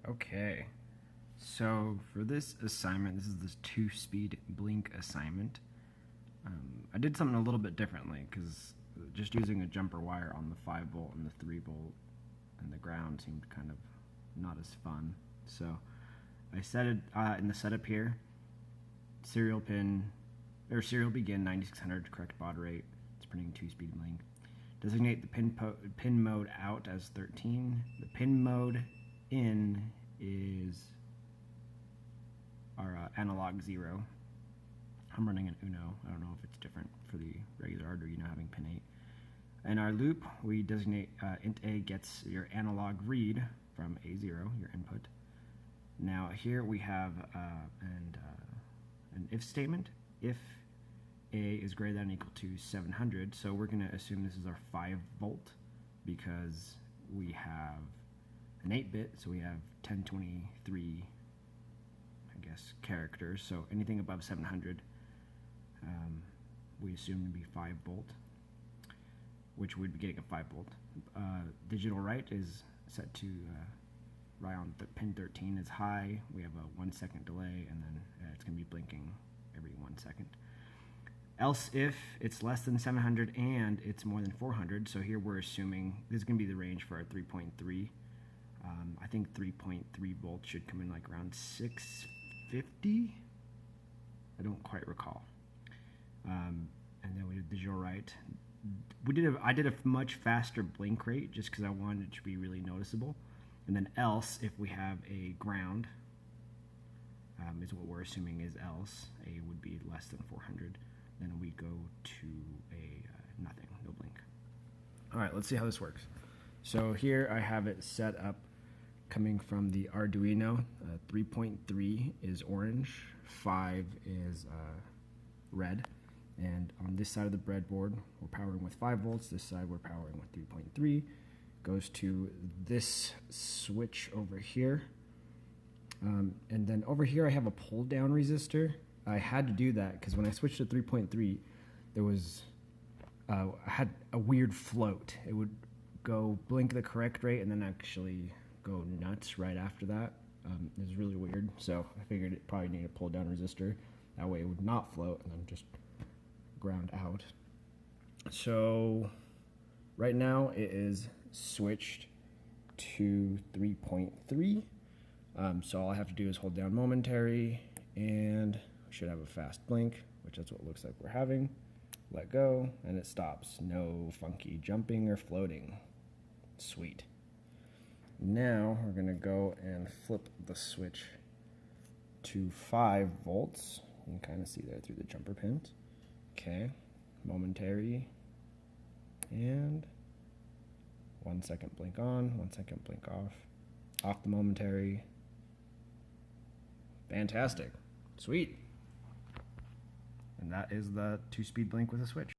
Okay, so for this assignment, this is this 2-speed blink assignment. I did something a little bit differently because just using a jumper wire on the 5-volt and the 3-volt and the ground seemed kind of not as fun. So I set it in the setup here, serial begin 9600, correct baud rate, it's printing 2-speed blink. Designate the pin mode out as 13. The pin mode in is our analog 0. I'm running an Uno. I don't know if it's different for the regular Arduino having pin 8. In our loop, we designate int A gets your analog read from A0, your input. Now here we have an if statement. If A is greater than or equal to 700, so we're going to assume this is our 5-volt because we have an 8-bit, so we have 1023, I guess, characters. So anything above 700, we assume to be 5-volt, which we'd be getting a 5-volt. Digital write is set to right on pin 13 is high. We have a 1-second delay, and then it's going to be blinking every 1 second. Else if it's less than 700 and it's more than 400, so here we're assuming this is going to be the range for our 3.3. I think 3.3 volts should come in like around 650. I don't quite recall. And then we did digital write. I did a much faster blink rate just because I wanted it to be really noticeable. And then else, if we have a ground, is what we're assuming is else. A would be less than 400. Then we go to a nothing, no blink. All right, let's see how this works. So here I have it set up coming from the Arduino. 3.3 is orange, 5 is red. And on this side of the breadboard, we're powering with 5 volts. This side, we're powering with 3.3. Goes to this switch over here. And then over here, I have a pull-down resistor. I had to do that because when I switched to 3.3, there was I had a weird float. It would go blink the correct rate and then actually go nuts right after that. It was really weird, so I figured it probably needed a pull-down resistor. That way it would not float and then just ground out. So right now it is switched to 3.3. So all I have to do is hold down momentary and should have a fast blink, which is what it looks like we're having. Let go, and it stops. No funky jumping or floating. Sweet. Now we're going to go and flip the switch to 5 volts. You can kind of see there through the jumper pins. Okay, momentary, and 1 second blink on, 1 second blink off. Off the momentary. Fantastic. Sweet. And that is the 2-speed blink with a switch.